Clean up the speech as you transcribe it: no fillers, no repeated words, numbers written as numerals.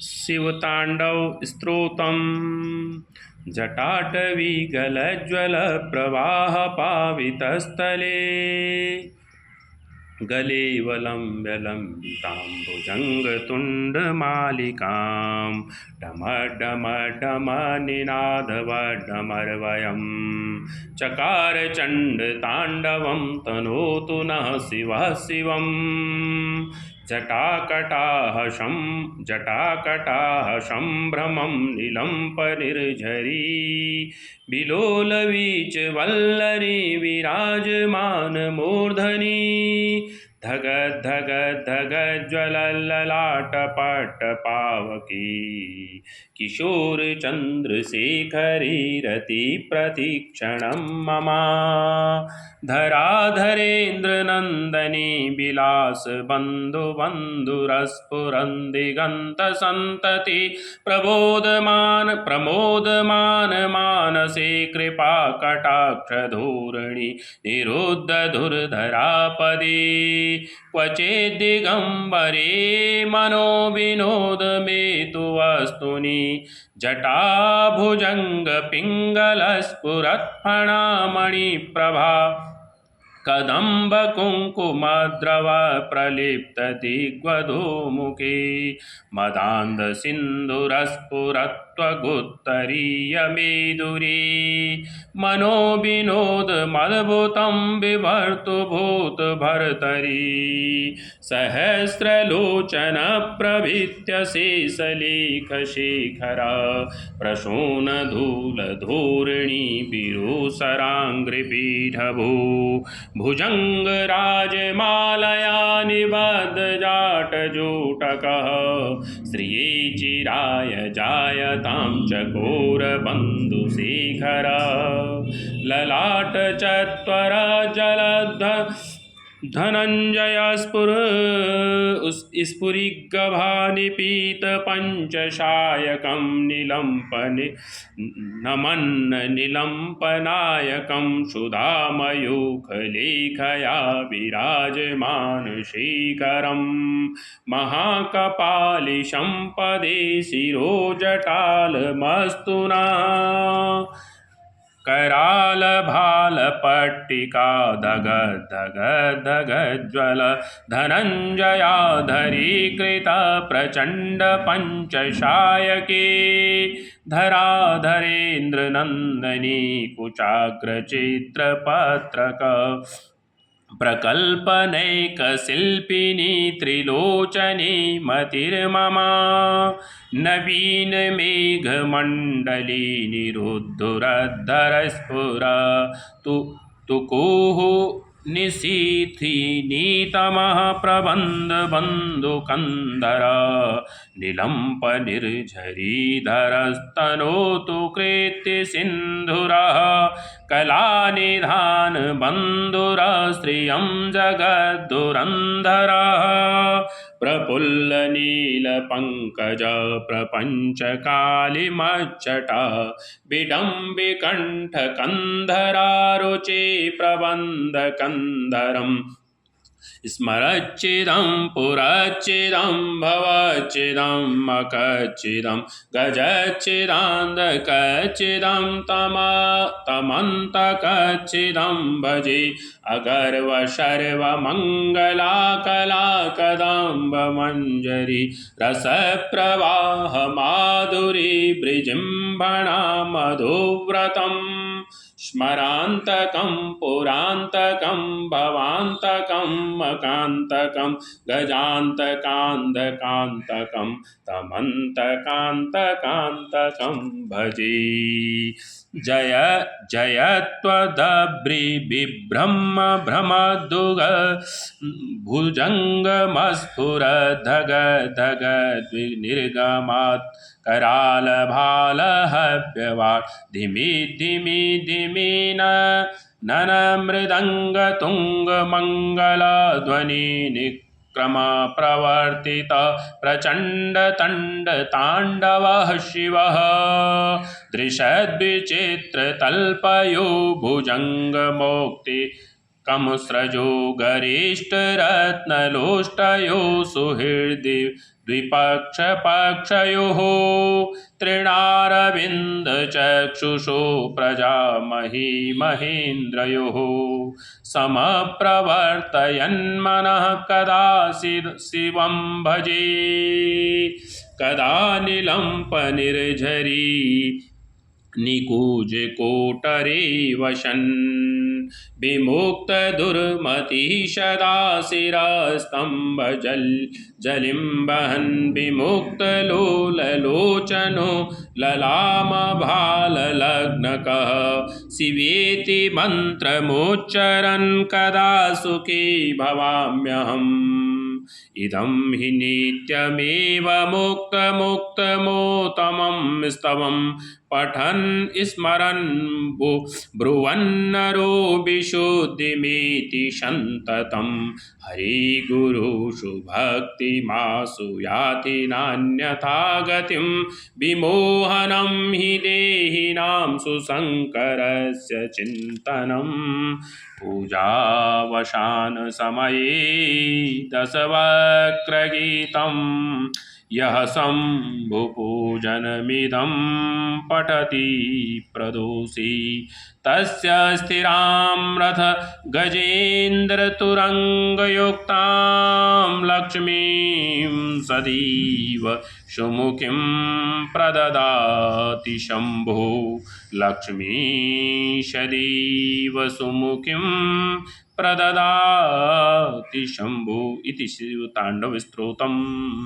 शिवताण्डव स्तोत्रम् जटाटवी गलज्ज्वल प्रवाह पावितस्थले गले वलम्ब्य लम्बिताम्बुजङ्गतुण्डमालिकां डमडमडमनिनादवडमर्वयं चकार चण्डताण्डवं तनोतु नः शिवः शिवम् जटाकटाः सम्भ्रमं निलम्पनिर्झरी विलोलवीचवल्लरी विराजमानमूर्धनि धगद् धगद् धगज्ज्वलल्ललाटपट्टपावकी किशोरचन्द्रशेखरी रतिप्रतिक्षणं मम धराधरेन्द्रनन्दनी विलासबन्धुबन्धुरस्फुरन् दिगन्तसन्तति प्रमोदमान मानसे कृपाकटाक्षधूर्णि निरुद्धधुर्धरापदे क्वचिद्दिगम्बरे मनोविनोदमेतु वस्तुनि जटाभुजङ्गपिङ्गलस्फुरत्फणामणिप्रभा कदम्बकुङ्कुमद्रव प्रलिप्तदिग्वधूमुखे मदान्धसिन्धुरस्फुरत्वगुत्तरीयमेदुरे मनोविनोदमद्भुतं बिभर्तु भूतभर्तरी सहस्रलोचनप्रभृत्य शेषलेखशेखर प्रसूनधूलधूर्णि विरुसराङ्घ्रिपीठभू भुजङ्गराजमालया निबद्धजाटजूटकः श्रिये चिराय जायतां चकोरबन्धुशेखर ललाटचत्वर धनञ्जय स्फुरिगभानिपीतपञ्चशायकं निलम्पनायकं सुधामयूखलेखया विराजमानशेखरं महाकपालिशं पदे शिरोजटालमस्तुना करालभालपट्टिका धगद् धगद् धगज्ज्वल धनञ्जयाधरीकृत प्रचण्डपञ्चशायके धराधरेन्द्रनन्दनी कुचाग्रचित्रपत्रक प्रकल्पनैकशिल्पिनी त्रिलोचनी मतिर्मम नवीनमेघमण्डली निरुद्धुरद्धरस्फुर तुकुः निशीथिनीतमः प्रबन्धबन्धुकन्धर निलम्पनिर्झरीधरस्तनोतु कृत्यसिन्धुरः कलानिधानबन्धुरश्रियं जगद्धुरन्धरः प्रफुल्लनीलपङ्कज प्रपञ्चकालिमच्चट विडम्बिकण्ठकन्धरारुचे प्रबन्धकन्धरम् स्मरच्चिदं पुरच्चिदं भवच्चिदं मकच्चिदं गजच्चिदान्धकच्चिदं तमन्तकच्चिदं भजे अगर्व सर्वमङ्गला कला कदम्बमञ्जरी रसप्रवाह माधुरी विजृम्भणा मधुव्रतम् स्मरान्तकं पुरान्तकं भवान्तकं मकान्तकं गजान्तकान्धकान्तकं तमन्तकान्तकान्तकं भजे जय जय त्वदभ्रिबिभ्रम भ्रमदुग भुजङ्गमस्फुरद्धग धग निर्गमात् करालभालहव्यवाट् धिमि धिमि धिमि नन मृदङ्गतुङ्गमङ्गलध्वनि क्रमप्रवर्तित प्रचण्डतण्डताण्डवः शिवः दृशद्विचित्रतल्पयो भुजङ्गमोक्ति कमुस्रजो गरिष्ठरत्नलोष्टयो सुहृदि द्विपक्षपक्षयोः तृणारविन्दचक्षुषो प्रजामही महेन्द्रयोः समप्रवर्तयन्मनः कदाचित् शिवं भजे कदा निलम्पनिर्झरी निकुञ्जकोटरे वसन् विमुक्तदुर्मतिः सदा शिरस्तम्भजलिं वहन् विमुक्तलोललोचनो ललामभाललग्नकः शिवेति मन्त्रमुच्चरन् कदा सुखी भवाम्यहम् इदं हि नित्यमेव मुक्तमुक्तमोत्तमं स्तवं पठन् स्मरन् ब्रुवन्नरो विशुद्धिमेति सन्ततं हरिगुरुषु भक्तिमासु याति नान्यथा गतिं विमोहनं हि देहिनां सुशङ्करस्य चिन्तनम् पूजावसानसमये दशवक्त्रगीतं यः शम्भुपूजनमिदं पठति प्रदोषी तस्य स्थिरां रथ गजेन्द्रतुरङ्गयुक्तां लक्ष्मीं सदैव सुमुखीं प्रददाति शम्भुः लक्ष्मी सदैव सुमुखीं प्रददाति शम्भुः इति शिवताण्डवस्तोत्रम्।